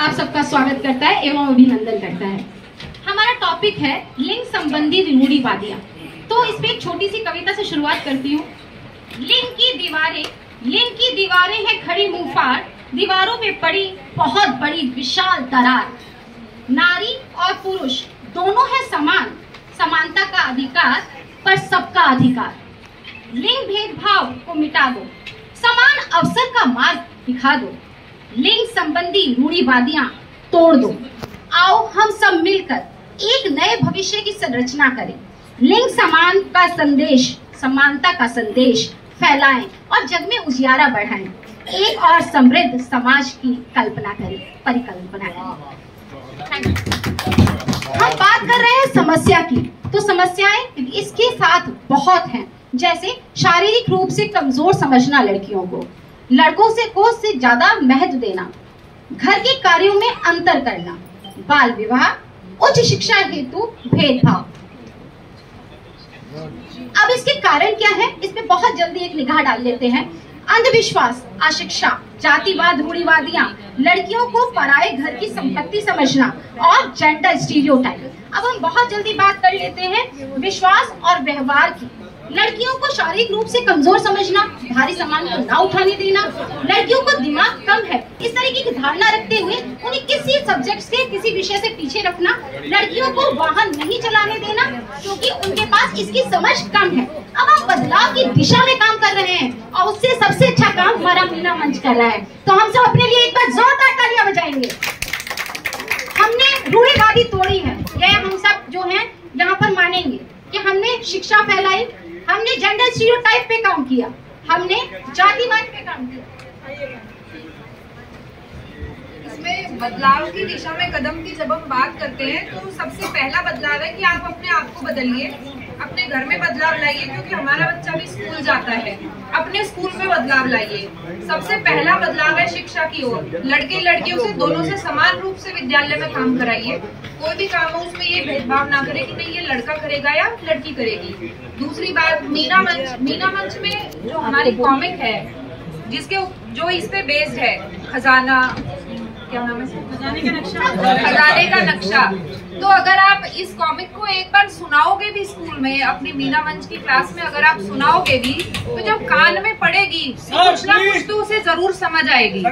आप सबका स्वागत करता है एवं अभिनंदन करता है। हमारा टॉपिक है लिंग संबंधी रूढ़िवादियां। तो इस पे एक छोटी सी कविता से शुरुआत करती हूँ। लिंग की दीवारें हैं खड़ी मुंह फाड़, दीवारों पे पड़ी बहुत बड़ी विशाल दरार। नारी और पुरुष दोनों है समान, समानता का अधिकार पर सबका अधिकार। लिंग भेदभाव को मिटा दो, समान अवसर का मार्ग दिखा दो। लिंग संबंधी रूढ़िवादियां तोड़ दो। आओ हम सब मिलकर एक नए भविष्य की संरचना करें। लिंग समान का संदेश, समानता का संदेश फैलाएं और जग में उजियारा बढ़ाएं। एक और समृद्ध समाज की कल्पना करें, परिकल्पना करें। हम बात कर रहे हैं समस्या की, तो समस्याएं इसके साथ बहुत हैं। जैसे शारीरिक रूप से कमजोर समझना लड़कियों को, लड़कों से ज्यादा महत्व देना, घर के कार्यों में अंतर करना, बाल विवाह, उच्च शिक्षा हेतु भेदभाव। अब इसके कारण क्या है, इस पे बहुत जल्दी एक निगाह डाल लेते हैं। अंधविश्वास, अशिक्षा, जातिवाद, रूढ़िवादियां, लड़कियों को पराये घर की संपत्ति समझना और जेंडर स्टीरियोटाइप। अब हम बहुत जल्दी बात कर लेते हैं विश्वास और व्यवहार की। लड़कियों को शारीरिक रूप से कमजोर समझना, भारी सामान को ना उठाने देना, लड़कियों को दिमाग कम है, इस तरीके की धारणा रखते हुए उन्हें किसी सब्जेक्ट से, किसी विषय से पीछे रखना। लड़कियों को वाहन नहीं चलाने देना क्योंकि उनके पास इसकी समझ कम है। अब हम बदलाव की दिशा में काम कर रहे हैं और उससे सबसे अच्छा काम हमारा मीना मंच कर रहा है। तो हम सब अपने लिए एक बार जोरदार तालियां बजाएंगे। हमने रूढ़िवादी तोड़ी है, यह हम सब जो है यहाँ पर मानेंगे कि हमने शिक्षा फैलाई, हमने जेंडर स्टीरियोटाइप पे काम किया, हमने जातिवाद पे काम किया। इसमें बदलाव की दिशा में कदम की जब हम बात करते हैं तो सबसे पहला बदलाव है कि आप अपने आप को बदलिए, अपने घर में बदलाव लाइए, क्योंकि हमारा बच्चा भी स्कूल जाता है, अपने स्कूल में बदलाव लाइए। सबसे पहला बदलाव है शिक्षा की ओर। लड़के लड़कियों से दोनों से समान रूप से विद्यालय में काम कराइए। कोई भी काम हो उसमें ये भेदभाव ना करे कि नहीं ये लड़का करेगा या लड़की करेगी। दूसरी बात, मीना मंच में जो हमारी कॉमिक है, जो इस पे बेस्ड है, खजाना, क्या नाम है, खजाने का नक्शा। तो अगर आप इस कॉमिक को एक बार सुनाओगे भी स्कूल में, अपनी मीना मंच की क्लास में अगर आप सुनाओगे भी, तो जब कान में पड़ेगी कुछ ना कुछ तो उसे जरूर समझ आएगी।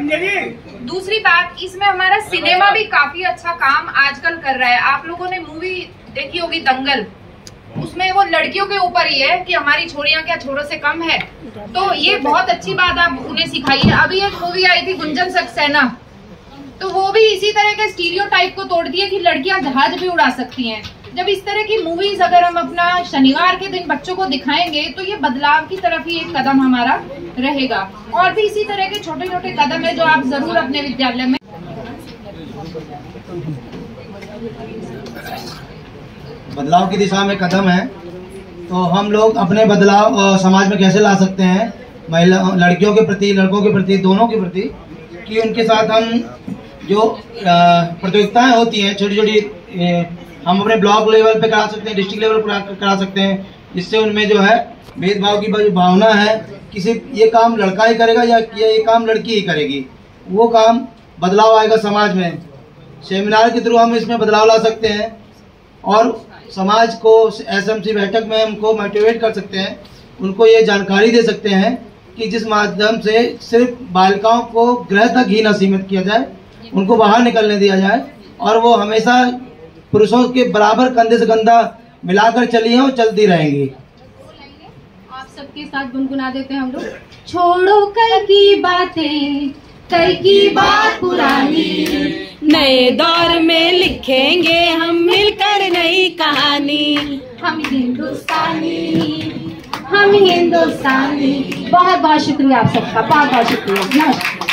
दूसरी बात, इसमें हमारा सिनेमा भी काफी अच्छा काम आजकल कर रहा है। आप लोगों ने मूवी देखी होगी दंगल, उसमें वो लड़कियों के ऊपर ही है कि हमारी छोरियां क्या छोरों से कम है। तो ये बहुत अच्छी बात आप उन्हें सिखाइए। अभी एक मूवी आई थी गुंजन सक्सेना, तो वो भी इसी तरह के स्टीरियोटाइप को तोड़ती है कि लड़कियां जहाज भी उड़ा सकती हैं। जब इस तरह की मूवीज अगर हम अपना शनिवार के दिन बच्चों को दिखाएंगे तो ये बदलाव की तरफ ही एक कदम हमारा रहेगा। और भी इसी तरह के छोटे छोटे कदम है जो आप जरूर अपने विद्यालय में। बदलाव की दिशा में कदम है, तो हम लोग अपने बदलाव समाज में कैसे ला सकते हैं, महिला लड़कियों के प्रति, लड़कों के प्रति, दोनों के प्रति, कि उनके साथ हम जो प्रतियोगिताएं होती हैं छोटी छोटी, हम अपने ब्लॉक लेवल पे करा सकते हैं, डिस्ट्रिक्ट लेवल पर करा सकते हैं, जिससे उनमें जो है भेदभाव की जो भावना है, किसी ये काम लड़का ही करेगा या ये काम लड़की ही करेगी, वो काम बदलाव आएगा समाज में। सेमिनार के थ्रू हम इसमें बदलाव ला सकते हैं और समाज को एसएमसी बैठक में उनको मोटिवेट कर सकते हैं, उनको ये जानकारी दे सकते हैं कि जिस माध्यम से सिर्फ बालिकाओं को गृह तक ही न सीमित किया जाए, उनको बाहर निकलने दिया जाए और वो हमेशा पुरुषों के बराबर कंधे से कंधा मिलाकर चली हैं और चलती रहेंगी। आप सबके साथ गुनगुना देते हैं हम लोग। छोड़ो कल की बातें, कल की बात पुरानी, नए दौर में लिखेंगे हम मिलकर नई कहानी। हम हिंदुस्तानी। बहुत बहुत शुक्रिया आप सबका, बहुत बहुत शुक्रिया। नमस्कार।